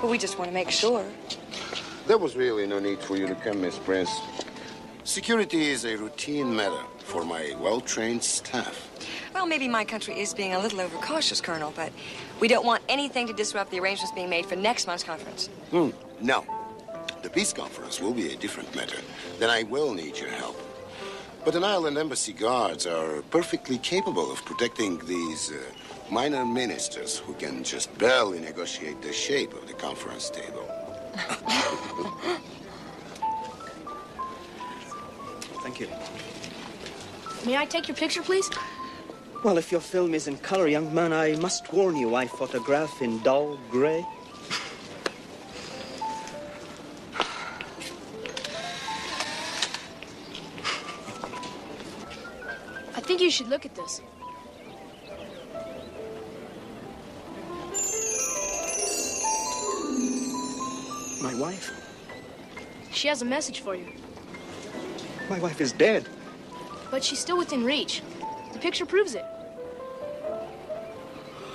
Well, we just want to make sure. There was really no need for you to come, Miss Prince. Security is a routine matter for my well-trained staff. Well, maybe my country is being a little overcautious, Colonel, but we don't want anything to disrupt the arrangements being made for next month's conference. No. The peace conference will be a different matter. Then I will need your help. But an island embassy guards are perfectly capable of protecting these minor ministers who can just barely negotiate the shape of the conference table. Thank you. May I take your picture, please? Well, if your film is in color, young man, I must warn you, I photograph in dull gray. I think you should look at this. My wife? She has a message for you. My wife is dead. But she's still within reach. The picture proves it.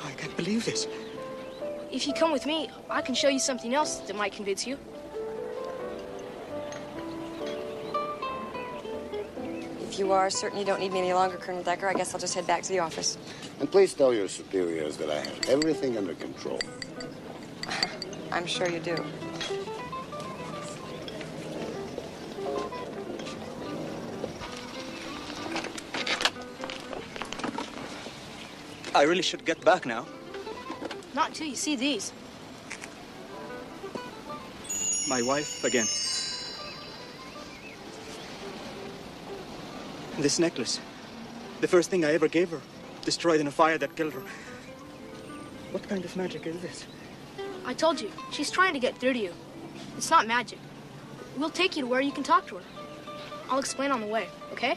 I can't believe this. If you come with me, I can show you something else that might convince you. If you are certain you don't need me any longer, Colonel Decker, I guess I'll just head back to the office. And please tell your superiors that I have everything under control. I'm sure you do. I really should get back now. Not until you see these. My wife again. This necklace. The first thing I ever gave her. Destroyed in a fire that killed her. What kind of magic is this? I told you, she's trying to get through to you. It's not magic. We'll take you to where you can talk to her. I'll explain on the way, okay?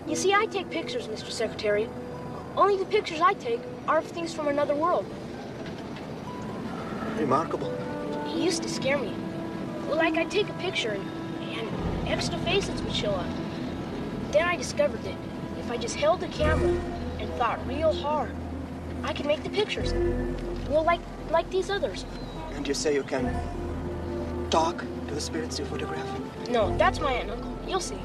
You see, I take pictures, Mr. Secretary. Only the pictures I take are of things from another world. Remarkable. It used to scare me. Well, like I'd take a picture and extra faces would show up. Then I discovered that if I just held the camera and thought real hard, I could make the pictures. Well, like these others. And you say you can talk to the spirits you photograph? No, that's my aunt and uncle. You'll see.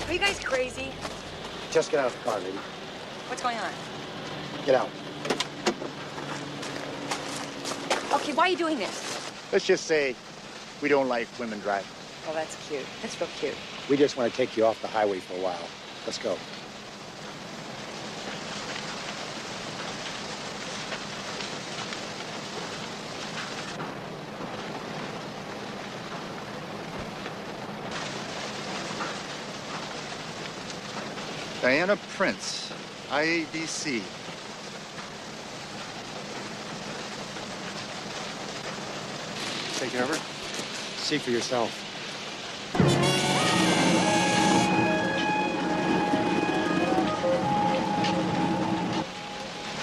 Are you guys crazy? Just get out of the car, lady. What's going on? Get out. Okay, why are you doing this? Let's just say we don't like women driving. Oh, that's cute. That's real cute. We just want to take you off the highway for a while. Let's go. Diana Prince, IABC. Take it over. See for yourself.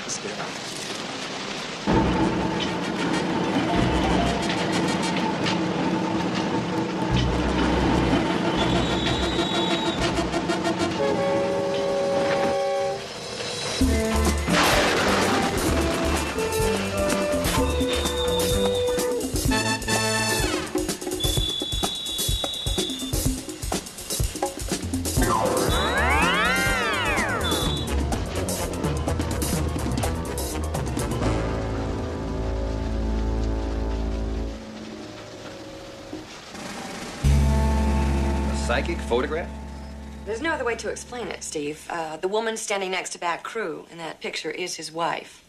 Let's get out. Psychic photograph? There's no other way to explain it, Steve. The woman standing next to Back Crew in that picture is his wife.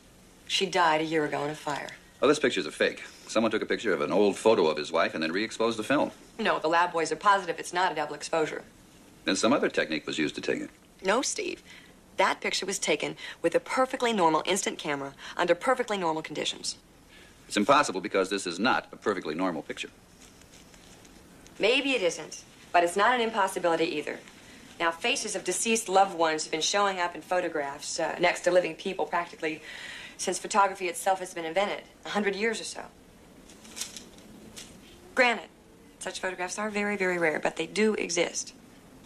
She died a year ago in a fire. Oh, this picture's a fake. Someone took a picture of an old photo of his wife and then re-exposed the film. No, the lab boys are positive it's not a double exposure. Then some other technique was used to take it. No, Steve. That picture was taken with a perfectly normal instant camera under perfectly normal conditions. It's impossible because this is not a perfectly normal picture. Maybe it isn't, but it's not an impossibility either. Now, faces of deceased loved ones have been showing up in photographs next to living people practically since photography itself has been invented, 100 years or so. Granted, such photographs are very, very rare, but they do exist.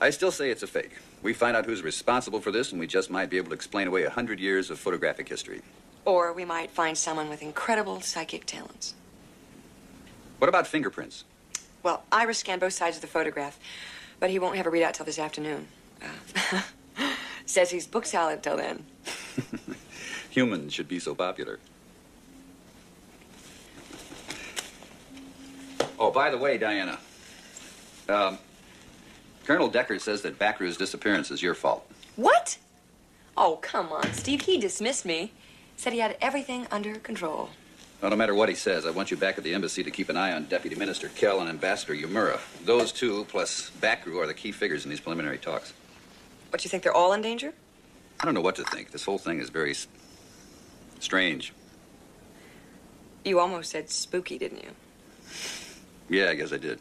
I still say it's a fake. We find out who's responsible for this, and we just might be able to explain away 100 years of photographic history. Or we might find someone with incredible psychic talents. What about fingerprints? Well, Ira scanned both sides of the photograph, but he won't have a readout till this afternoon. Says he's book salad till then. Humans should be so popular. Oh, by the way, Diana, Colonel Decker says that Backrew's disappearance is your fault. What? Oh, come on, Steve. He dismissed me. Said he had everything under control. Well, no matter what he says, I want you back at the embassy to keep an eye on Deputy Minister Kell and Ambassador Yamura. Those two, plus Backrew, are the key figures in these preliminary talks. What, you think they're all in danger? I don't know what to think. This whole thing is very strange. You almost said spooky, didn't you? Yeah, I guess I did.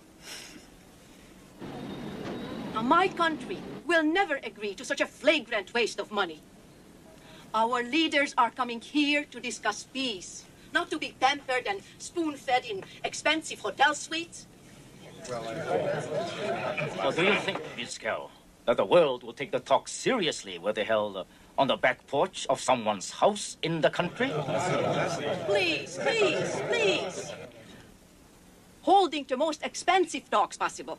Now, my country will never agree to such a flagrant waste of money. Our leaders are coming here to discuss peace, not to be pampered and spoon-fed in expensive hotel suites. Well, do you think, Miss Kell, that the world will take the talk seriously were they held on the back porch of someone's house in the country? Please, please, please. Holding the most expensive talks possible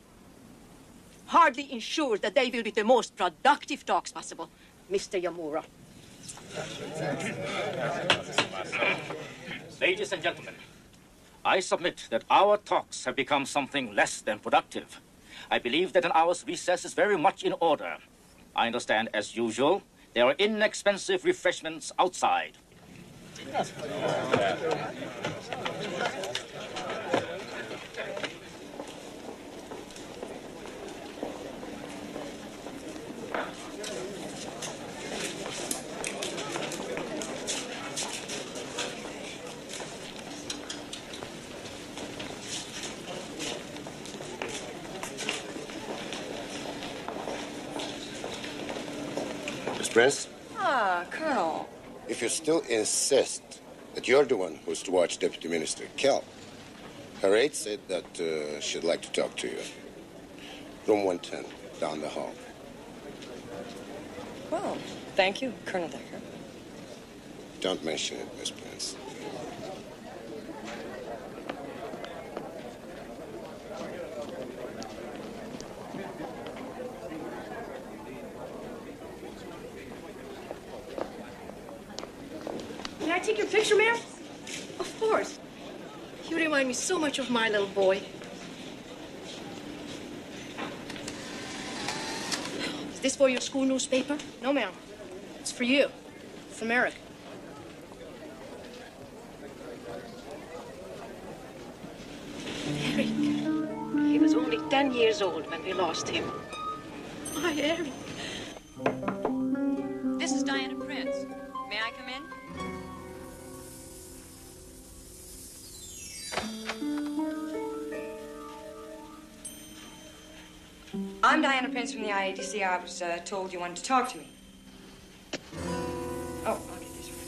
hardly ensures that they will be the most productive talks possible, Mr. Yamura. Ladies and gentlemen, I submit that our talks have become something less than productive. I believe that an hour's recess is very much in order. I understand, as usual, there are inexpensive refreshments outside. Prince, Ah, Colonel. if you still insist that you're the one who's to watch Deputy Minister Kell, her aide said that she'd like to talk to you. Room 110, down the hall. Well, thank you, Colonel Decker. Don't mention it, Miss Prince. take your picture, ma'am? Of course. You remind me so much of my little boy. Is this for your school newspaper? No, ma'am. It's for you. From Eric. Eric. He was only 10 years old when we lost him. My Eric. This is Diana Prince. May I come in? I'm Diana Prince from the IADC. I was told you wanted to talk to me. Oh, I'll get this one.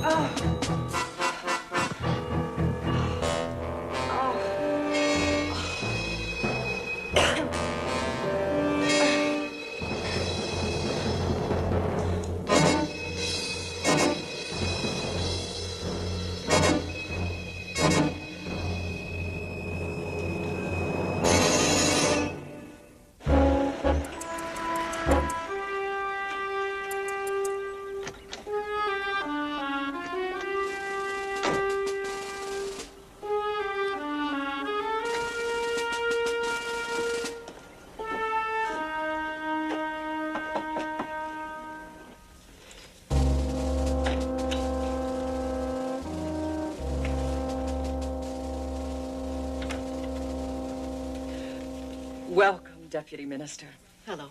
Oh. Welcome, Deputy Minister. Hello.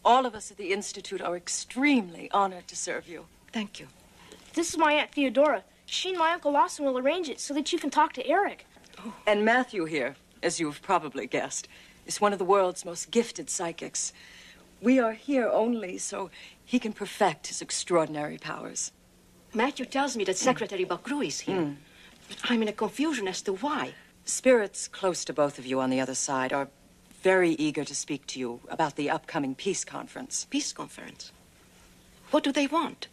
All of us at the Institute are extremely honored to serve you. Thank you. This is my Aunt Theodora. She and my Uncle Lawson will arrange it so that you can talk to Eric. Oh. And Matthew here, as you have probably guessed, is one of the world's most gifted psychics. We are here only so he can perfect his extraordinary powers. Matthew tells me that Secretary Bakru is here. But I'm in a confusion as to why. Spirits close to both of you on the other side are very eager to speak to you about the upcoming peace conference. Peace conference? What do they want?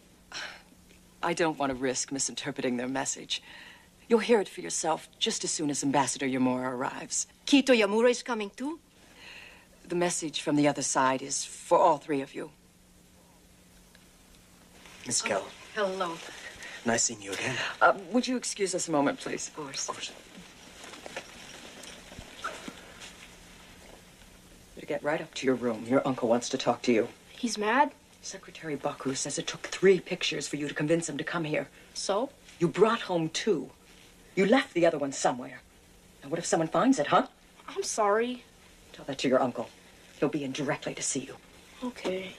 I don't want to risk misinterpreting their message. You'll hear it for yourself just as soon as Ambassador Yamura arrives. Kito Yamura is coming too? The message from the other side is for all three of you. Miss Kell. Hello. Nice seeing you again. Would you excuse us a moment, please? Of course. Of course. To get right up to your room. Your uncle wants to talk to you. He's mad? Secretary Bakru says it took 3 pictures for you to convince him to come here. So? You brought home 2. You left the other one somewhere. Now, what if someone finds it, huh? I'm sorry. Tell that to your uncle. He'll be in directly to see you. Okay.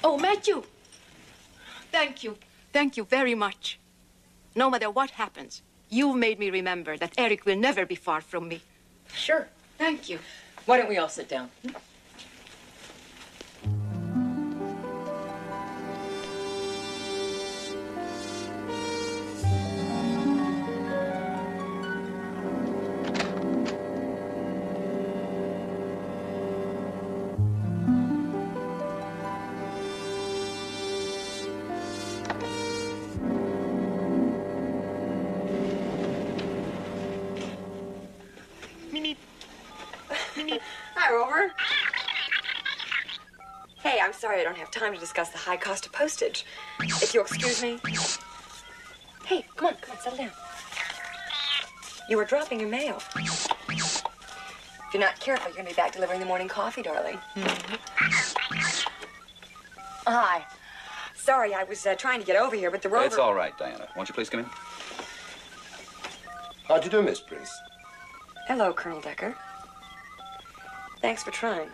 Oh, Matthew! Thank you. Thank you very much. No matter what happens, you've made me remember that Eric will never be far from me. Sure. Thank you. Why don't we all sit down? Hi, Rover. Hey, I'm sorry I don't have time to discuss the high cost of postage. If you'll excuse me. Hey, come on, settle down. You were dropping your mail. If you're not careful, you're going to be back delivering the morning coffee, darling. Hi. Sorry, I was trying to get over here, but the Rover... It's all right, Diana. Won't you please come in? How'd you do, Miss Prince? Hello, Colonel Decker. Thanks for trying.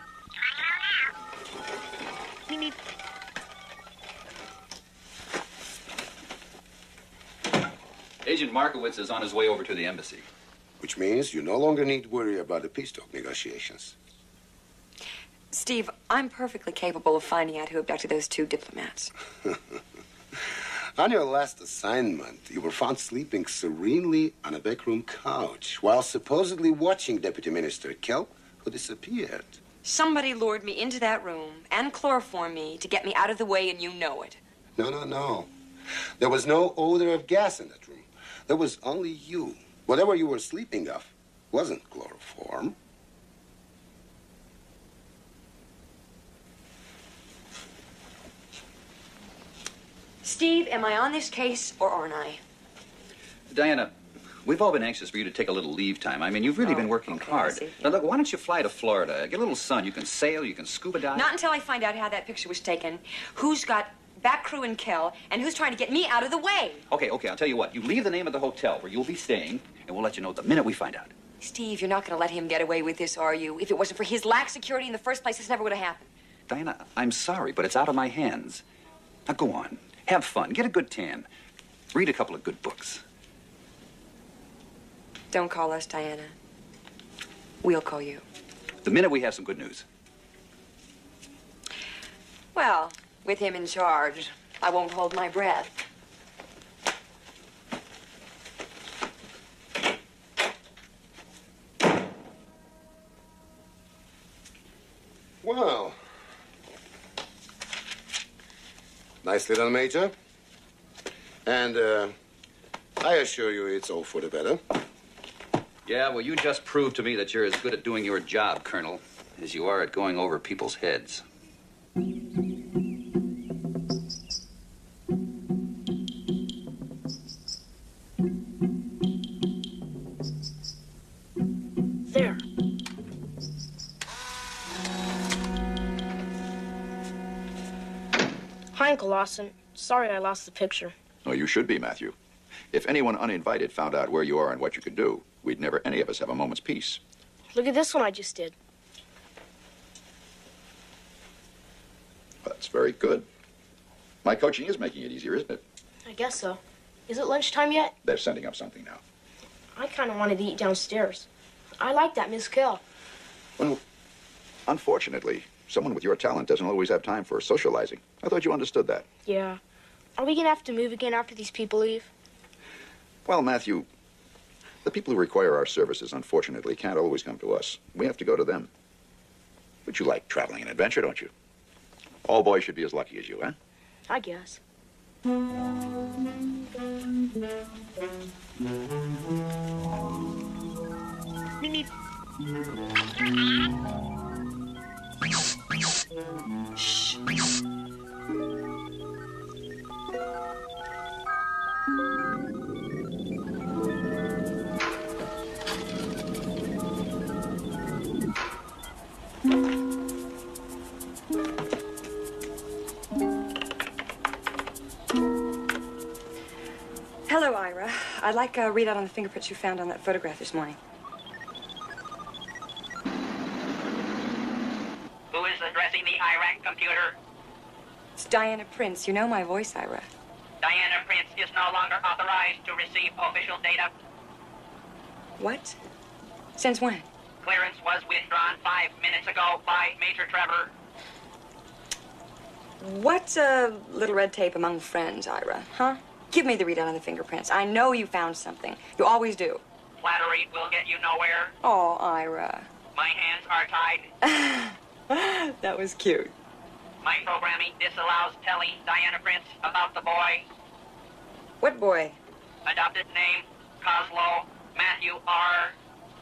Agent Markowitz is on his way over to the embassy. Which means you no longer need worry about the peace talk negotiations. Steve, I'm perfectly capable of finding out who abducted those 2 diplomats. On your last assignment, you were found sleeping serenely on a backroom couch while supposedly watching Deputy Minister Kell, who disappeared. Somebody lured me into that room and chloroformed me to get me out of the way, and you know it. No. There was no odor of gas in that room. There was only you. Whatever you were sleeping off wasn't chloroform. Steve, am I on this case or aren't I? Diana, we've all been anxious for you to take a little leave time. I mean, you've really been working hard. Now, look, why don't you fly to Florida? Get a little sun. You can sail, you can scuba dive. Not until I find out how that picture was taken, who's got back crew and kill, and who's trying to get me out of the way. Okay, I'll tell you what. You leave the name of the hotel where you'll be staying, and we'll let you know the minute we find out. Steve, you're not going to let him get away with this, are you? If it wasn't for his lax security in the first place, this never would have happened. Diana, I'm sorry, but it's out of my hands. Now, go on. Have fun. Get a good tan. Read a couple of good books. Don't call us, Diana. We'll call you. The minute we have some good news. Well, with him in charge, I won't hold my breath. Well, nicely done, Major. And I assure you it's all for the better. Yeah, well, you just proved to me that you're as good at doing your job, Colonel, as you are at going over people's heads. There. Hi, Uncle Lawson. Sorry I lost the picture. Oh, you should be, Matthew. If anyone uninvited found out where you are and what you could do, we'd never any of us have a moment's peace. Look at this one I just did. Well, that's very good. My coaching is making it easier, isn't it? I guess so. Is it lunchtime yet? They're sending up something now. I kind of wanted to eat downstairs. I like that Miss Kell. Well, unfortunately, someone with your talent doesn't always have time for socializing. I thought you understood that. Yeah. Are we going to have to move again after these people leave? Well, Matthew, the people who require our services, unfortunately, can't always come to us. We have to go to them. But you like traveling and adventure, don't you? All boys should be as lucky as you, huh? I guess. Meep. Shh. Hello, Ira. I'd like a readout on the fingerprints you found on that photograph this morning. Who is addressing the Iraq computer? It's Diana Prince. You know my voice, Ira. Diana Prince is no longer authorized to receive official data. What? Since when? Clearance was withdrawn 5 minutes ago by Major Trevor. What's a little red tape among friends, Ira, huh? Give me the readout on the fingerprints. I know you found something. You always do. Flattery will get you nowhere. Oh, Ira. My hands are tied. That was cute. My programming disallows telling Diana Prince about the boy. What boy? Adopted name, Coslow, Matthew R.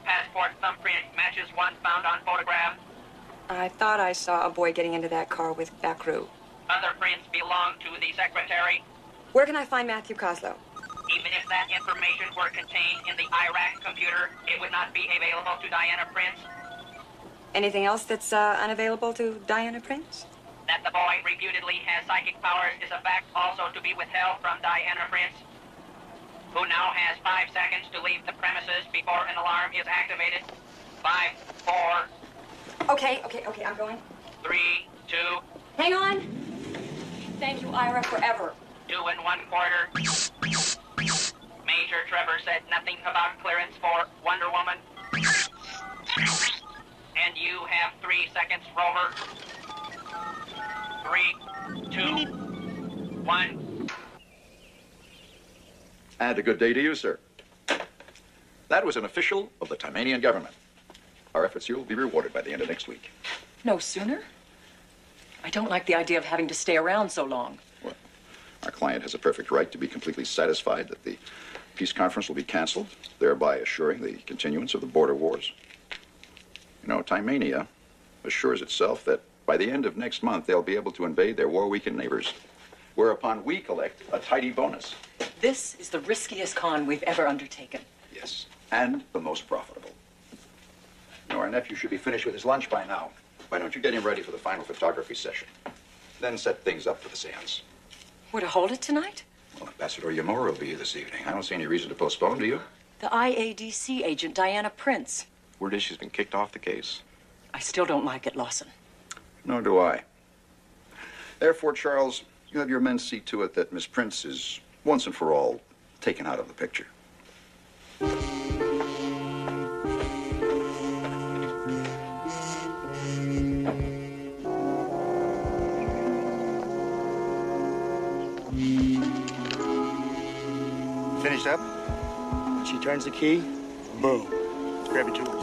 Passport thumbprint matches one found on photograph. I thought I saw a boy getting into that car with Bakru. Other prints belong to the secretary. Where can I find Matthew Coslow? Even if that information were contained in the Iraq computer, it would not be available to Diana Prince. Anything else that's unavailable to Diana Prince? That the boy reputedly has psychic powers is a fact also to be withheld from Diana Prince, who now has 5 seconds to leave the premises before an alarm is activated. 5, 4... Okay, I'm going. 3, 2... Hang on! Thank you, Ira, forever. 2 1/4. Major Trevor said nothing about clearance for Wonder Woman. And you have 3 seconds, Rover. 3, 2, 1. And a good day to you, sir. That was an official of the Timanian government. Our efforts here will be rewarded by the end of next week. No sooner? I don't like the idea of having to stay around so long. Well, our client has a perfect right to be completely satisfied that the peace conference will be canceled, thereby assuring the continuance of the border wars. You know, Timania assures itself that by the end of next month, they'll be able to invade their war-weakened neighbors. whereupon we collect a tidy bonus. This is the riskiest con we've ever undertaken. Yes, and the most profitable. Now, our nephew should be finished with his lunch by now. Why don't you get him ready for the final photography session? Then set things up for the seance. We're to hold it tonight? Well, Ambassador Yamura will be here this evening. I don't see any reason to postpone, do you? The IADC agent, Diana Prince. Word is she's been kicked off the case. I still don't like it, Lawson. Nor do I. Therefore, Charles, you have your men see to it that Miss Prince is, once and for all, taken out of the picture. Finished up? When she turns the key, boom. Grab your tools.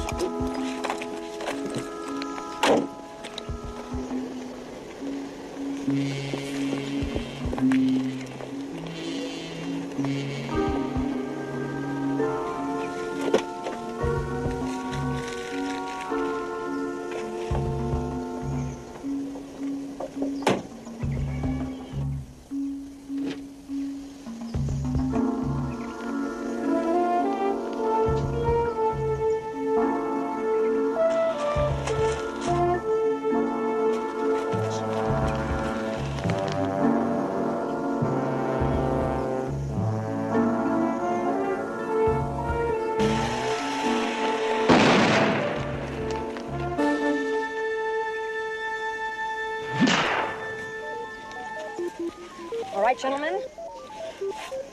All right, gentlemen.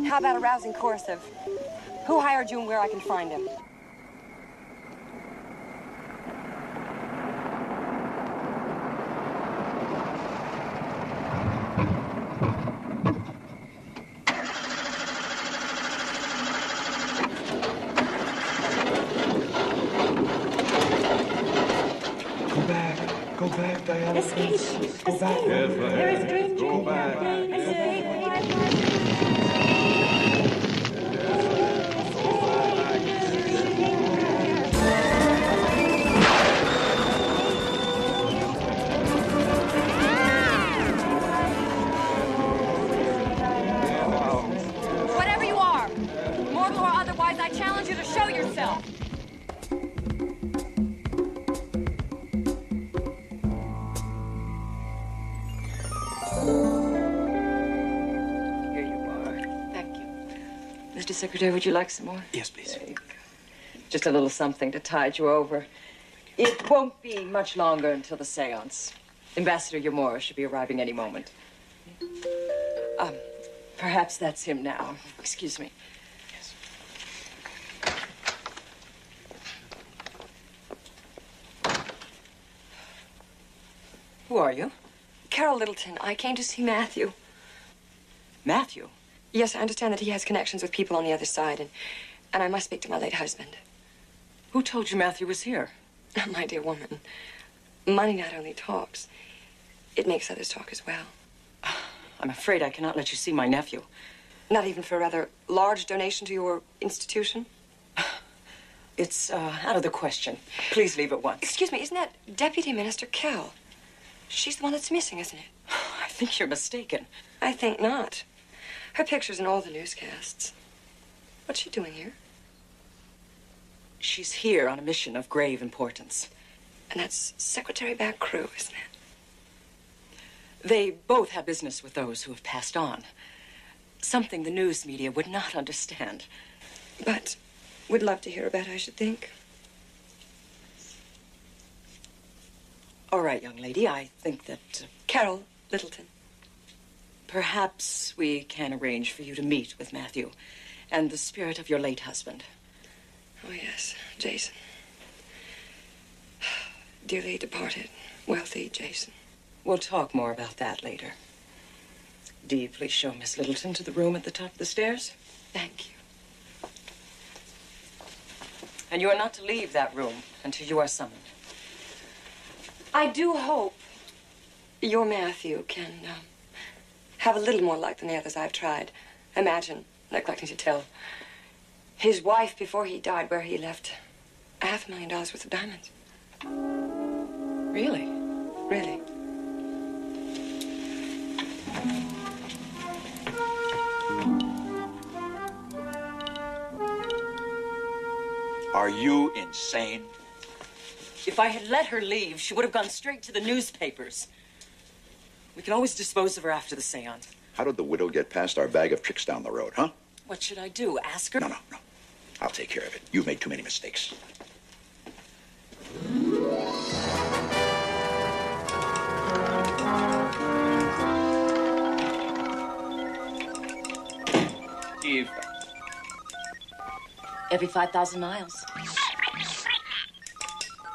How about a rousing chorus of who hired you and where I can find him? Go back, Diana. Escape. Go back. There is danger. Go back. Whatever you are, mortal or otherwise, I challenge you to show yourself. Mr. Secretary, would you like some more? Yes, please. Just a little something to tide you over. It won't be much longer until the seance. Ambassador Yamura should be arriving any moment. Perhaps that's him now. Excuse me. Yes. Who are you? Carol Littleton. I came to see Matthew. Matthew? Yes, I understand that he has connections with people on the other side, and I must speak to my late husband. Who told you Matthew was here? My dear woman, money not only talks, it makes others talk as well. I'm afraid I cannot let you see my nephew. Not even for a rather large donation to your institution? It's out of the question. Please leave at once. Excuse me, isn't that Deputy Minister Kell? She's the one that's missing, isn't it? I think you're mistaken. I think not. Her picture's in all the newscasts. What's she doing here? She's here on a mission of grave importance. And that's Secretary Back Crew, isn't it? They both have business with those who have passed on. Something the news media would not understand. But would love to hear about it, I should think. All right, young lady, I think that... Carol Littleton. Perhaps we can arrange for you to meet with Matthew and the spirit of your late husband. Oh, yes, Jason. Dearly departed, wealthy Jason. We'll talk more about that later. Dee, please show Miss Littleton to the room at the top of the stairs. Thank you. And you are not to leave that room until you are summoned. I do hope your Matthew can have a little more luck than the others I've tried. Imagine neglecting to tell his wife before he died where he left $500,000 worth of diamonds. Really? Really. Are you insane? If I had let her leave, she would have gone straight to the newspapers. We can always dispose of her after the seance. How did the widow get past our bag of tricks down the road, huh? What should I do? Ask her? No. I'll take care of it. You've made too many mistakes. Eve. Every 5,000 miles.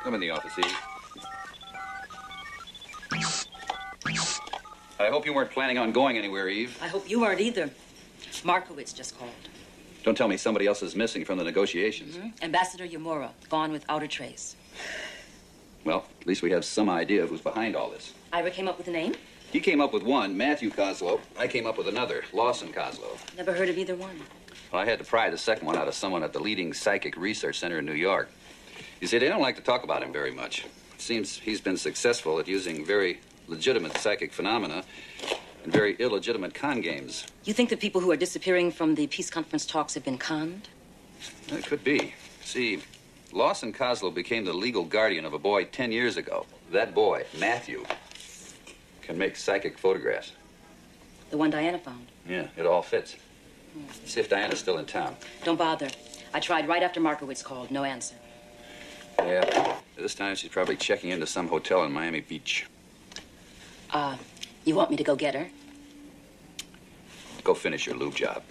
Come in the office, Eve. I hope you weren't planning on going anywhere, Eve. I hope you aren't either. Markowitz just called. Don't tell me somebody else is missing from the negotiations. Ambassador Yamura, gone without a trace. Well, at least we have some idea of who's behind all this. Ira came up with a name? He came up with one, Matthew Kozlow. I came up with another, Lawson Kozlow. Never heard of either one. Well, I had to pry the second one out of someone at the leading psychic research center in New York. You see, they don't like to talk about him very much. It seems he's been successful at using very legitimate psychic phenomena and very illegitimate con games. You think the people who are disappearing from the peace conference talks have been conned? It could be. See, Lawson Kozlow became the legal guardian of a boy 10 years ago. That boy, Matthew, can make psychic photographs. The one Diana found? Yeah, it all fits. See if Diana's still in town. Don't bother. I tried right after Markowitz called. No answer. Yeah, this time she's probably checking into some hotel in Miami Beach. You want me to go get her? Go finish your lube job.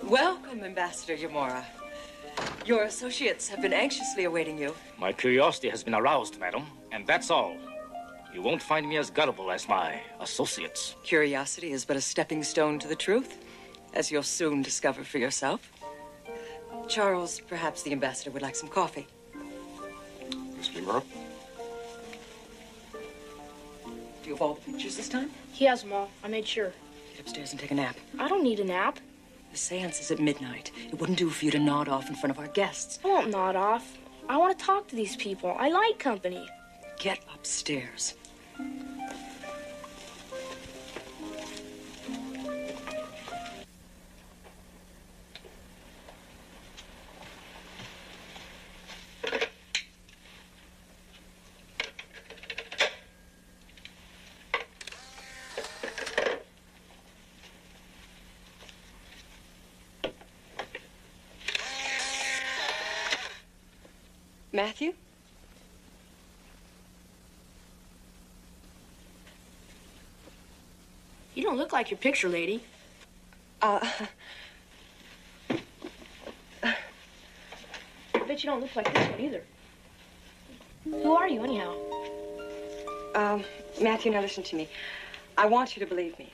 Welcome, Ambassador Yamura. Your associates have been anxiously awaiting you. My curiosity has been aroused, madam, and that's all. You won't find me as gullible as my associates. Curiosity is but a stepping stone to the truth, as you'll soon discover for yourself. Charles, perhaps the ambassador would like some coffee. Mr. Yamura? Do you have all the pictures this time? He has them all. I made sure. Get upstairs and take a nap. I don't need a nap. The seance is at midnight. It wouldn't do for you to nod off in front of our guests. I won't nod off. I want to talk to these people. I like company. Get upstairs. Matthew? You don't look like your picture, lady. I bet you don't look like this one either. Who are you, anyhow? Matthew, now listen to me. I want you to believe me.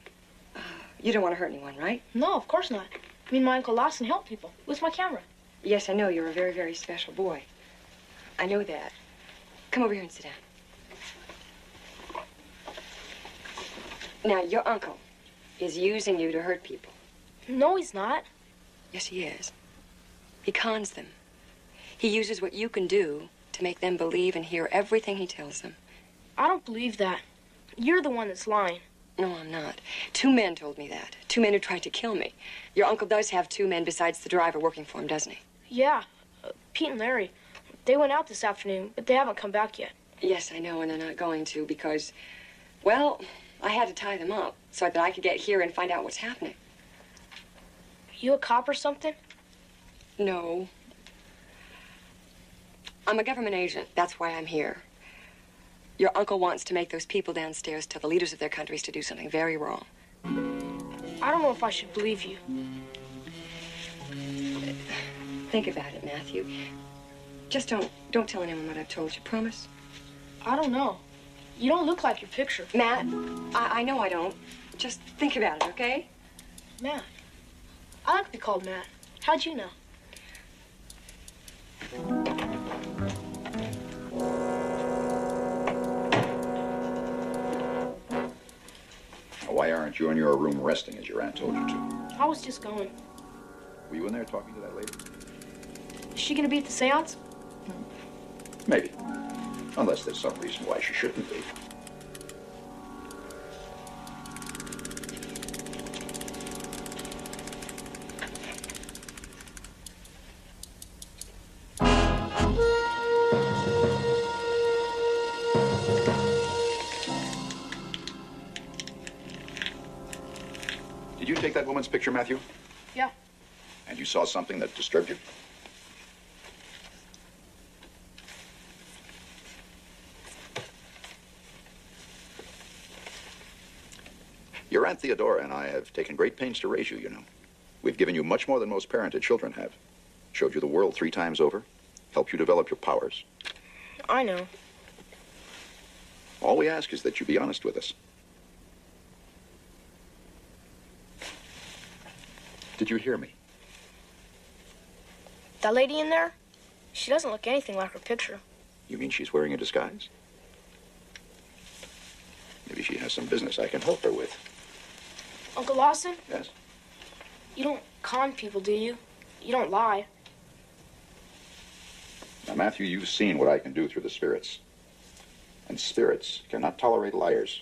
You don't want to hurt anyone, right? No, of course not. I mean, my Uncle Lawson helped people with my camera. Yes, I know. You're a very, very special boy. I know that. Come over here and sit down. Now, your uncle is using you to hurt people. No, he's not. Yes, he is. He cons them. He uses what you can do to make them believe and hear everything he tells them. I don't believe that. You're the one that's lying. No, I'm not. 2 men told me that. 2 men who tried to kill me. Your uncle does have 2 men besides the driver working for him, doesn't he? Yeah, Pete and Larry. They went out this afternoon, but they haven't come back yet. Yes, I know, and they're not going to because, well, I had to tie them up so that I could get here and find out what's happening. You a cop or something? No. I'm a government agent. That's why I'm here. Your uncle wants to make those people downstairs tell the leaders of their countries to do something very wrong. I don't know if I should believe you. Think about it, Matthew. Just don't tell anyone what I've told you. Promise? I don't know. You don't look like your picture. Matt, I know I don't. Just think about it, okay? Matt. I like to be called Matt. How'd you know? Why aren't you in your room resting as your aunt told you to? I was just going. Were you in there talking to that lady? Is she gonna be at the seance? Maybe. Unless there's some reason why she shouldn't be. Did you take that woman's picture, Matthew? Yeah. And you saw something that disturbed you? Your Aunt Theodora and I have taken great pains to raise you, you know. We've given you much more than most parented children have. Showed you the world 3 times over. Helped you develop your powers. I know. All we ask is that you be honest with us. Did you hear me? That lady in there? She doesn't look anything like her picture. You mean she's wearing a disguise? Maybe she has some business I can help her with. Uncle Lawson? Yes? You don't con people, do you? You don't lie. Now, Matthew, you've seen what I can do through the spirits. And spirits cannot tolerate liars.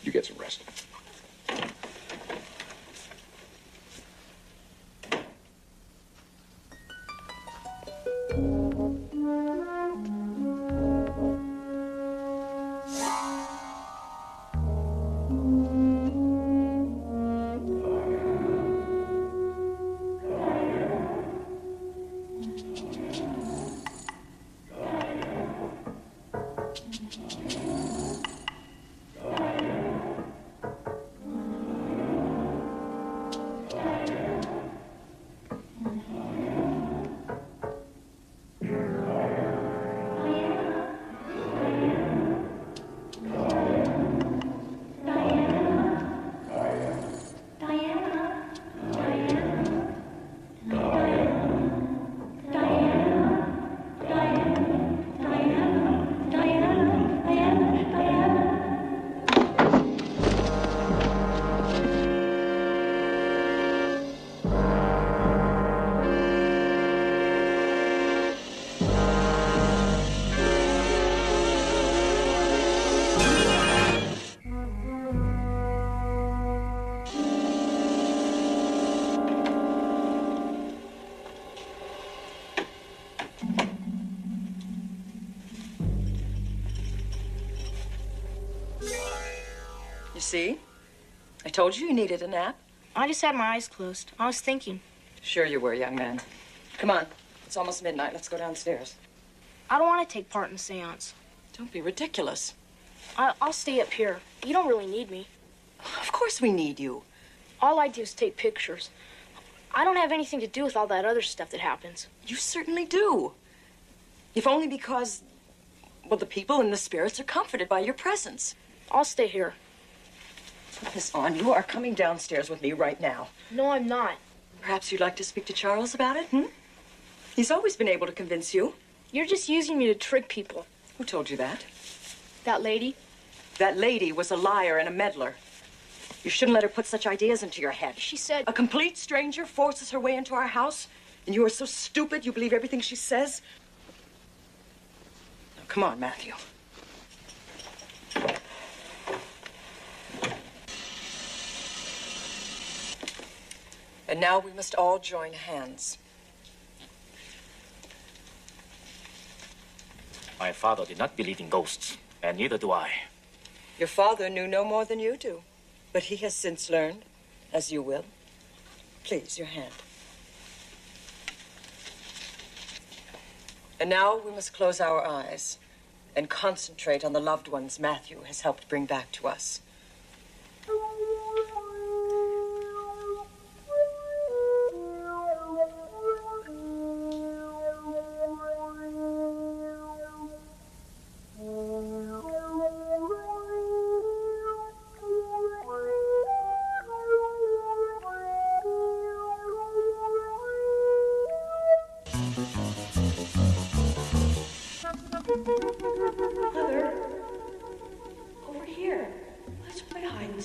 You get some rest. You see? I told you you needed a nap. I just had my eyes closed. I was thinking. Sure you were, young man. Come on. It's almost midnight. Let's go downstairs. I don't want to take part in the seance. Don't be ridiculous. I'll stay up here. You don't really need me. Of course we need you. All I do is take pictures. I don't have anything to do with all that other stuff that happens. You certainly do. If only because, well, the people and the spirits are comforted by your presence. I'll stay here. Put this on. You are coming downstairs with me right now. No, I'm not. Perhaps you'd like to speak to Charles about it, He's always been able to convince you. You're just using me to trick people. Who told you that? That lady. That lady was a liar and a meddler. You shouldn't let her put such ideas into your head. She said... A complete stranger forces her way into our house, and you are so stupid you believe everything she says? Now, come on, Matthew. And now we must all join hands. My father did not believe in ghosts, and neither do I. Your father knew no more than you do, but he has since learned, as you will. Please, your hand. And now we must close our eyes and concentrate on the loved ones Matthew has helped bring back to us.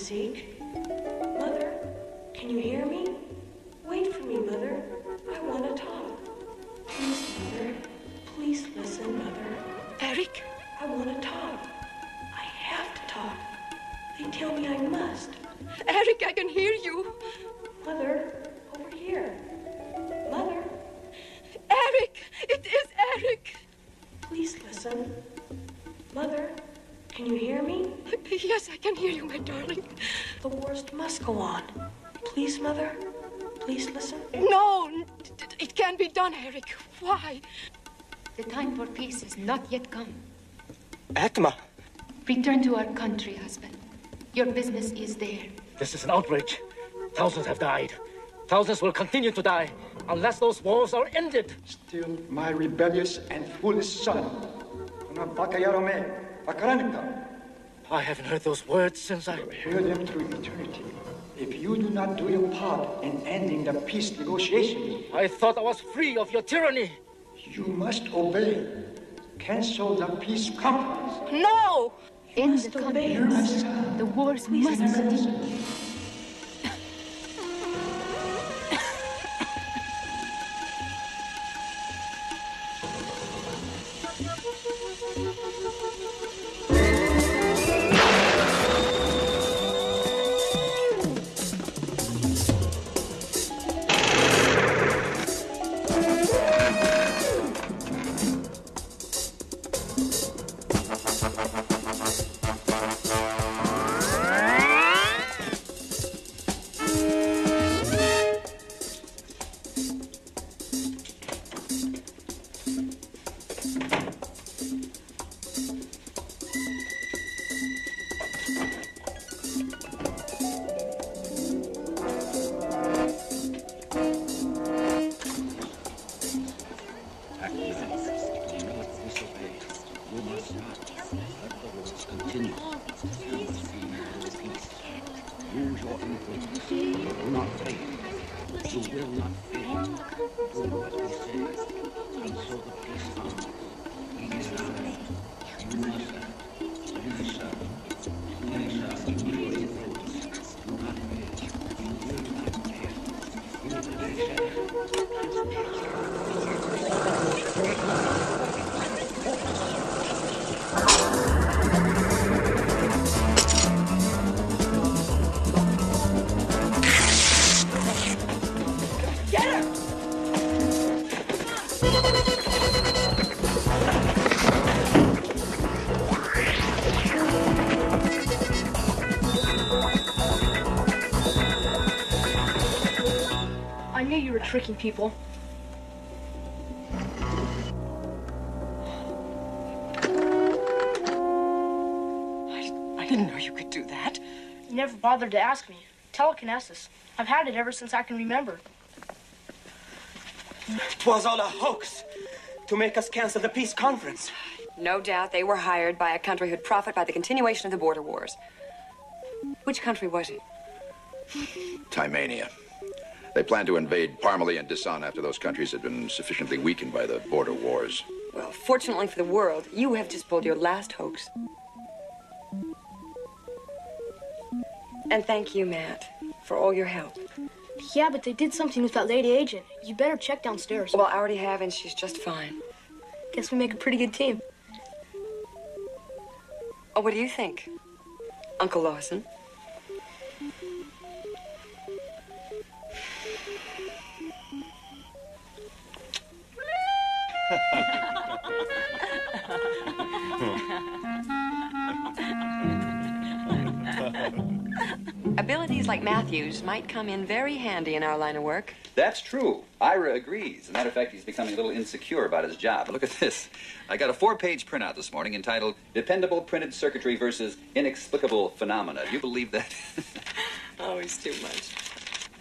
message. Mother, can you hear me? Wait for me, Mother. I want to talk. Please, Mother. Please listen, Mother. Eric? I want to talk. I have to talk. They tell me I must. Eric, I can hear you. Mother, over here. Mother. Eric! It is Eric! Please listen. Mother, can you hear me? Yes, I can hear you, my darling. The wars must go on. Please, Mother. Please listen. No, it can't be done, Eric. Why? The time for peace has not yet come. Atma. Return to our country, husband. Your business is there. This is an outrage. Thousands have died. Thousands will continue to die unless those wars are ended. Still my rebellious and foolish son. I haven't heard those words since I... Hear them through eternity. If you do not do your part in ending the peace negotiations... I thought I was free of your tyranny. You must obey. Cancel the peace conference. No! End the conflicts. The wars must continue. I knew you were tricking people. I didn't know you could do that. You never bothered to ask me. Telekinesis. I've had it ever since I can remember. It was all a hoax to make us cancel the peace conference. No doubt they were hired by a country who'd profit by the continuation of the border wars. Which country was it? Timania. They plan to invade Parmalee and Disan after those countries had been sufficiently weakened by the border wars. Well, fortunately for the world, you have just pulled your last hoax. And thank you, Matt, for all your help. Yeah, but they did something with that lady agent. You better check downstairs. Well, I already have, and she's just fine. Guess we make a pretty good team. Oh, what do you think, Uncle Lawson? Abilities like Matthew's might come in very handy in our line of work. That's true. Ira agrees. As a matter of fact, he's becoming a little insecure about his job. Look at this. I got a 4-page printout this morning entitled Dependable Printed Circuitry versus Inexplicable Phenomena. Do you believe that? Always too much.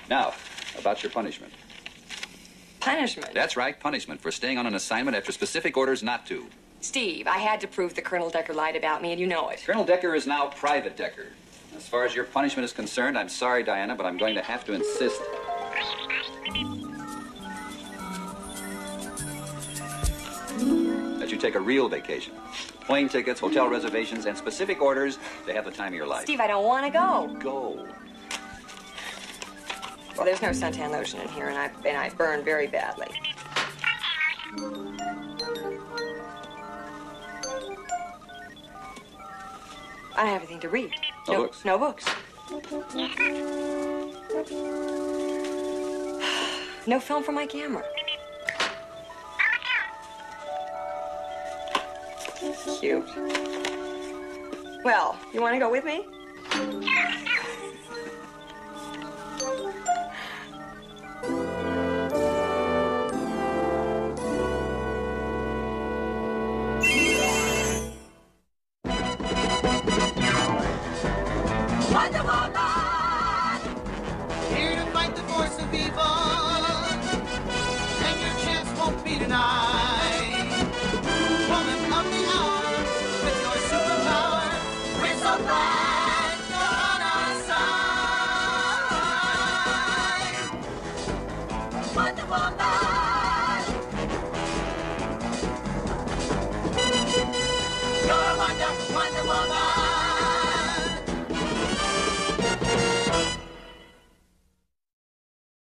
Now, about your punishment. Punishment? That's right, punishment for staying on an assignment after specific orders not to. Steve, I had to prove that Colonel Decker lied about me, and you know it. Colonel Decker is now Private Decker. As far as your punishment is concerned, I'm sorry, Diana, but I'm going to have to insist that you take a real vacation. Plane tickets, hotel reservations, and specific orders to have the time of your life. Steve, I don't want to go. Go. Well, there's no suntan lotion in here, and I burn very badly. I don't have anything to read. No books? No books. No film for my camera. Cute. Well, you want to go with me? Wonder Woman! Here to fight the force of evil, and your chance won't be denied. Woman of the hour, with your superpower, we're so glad you're on our side. Wonder Woman!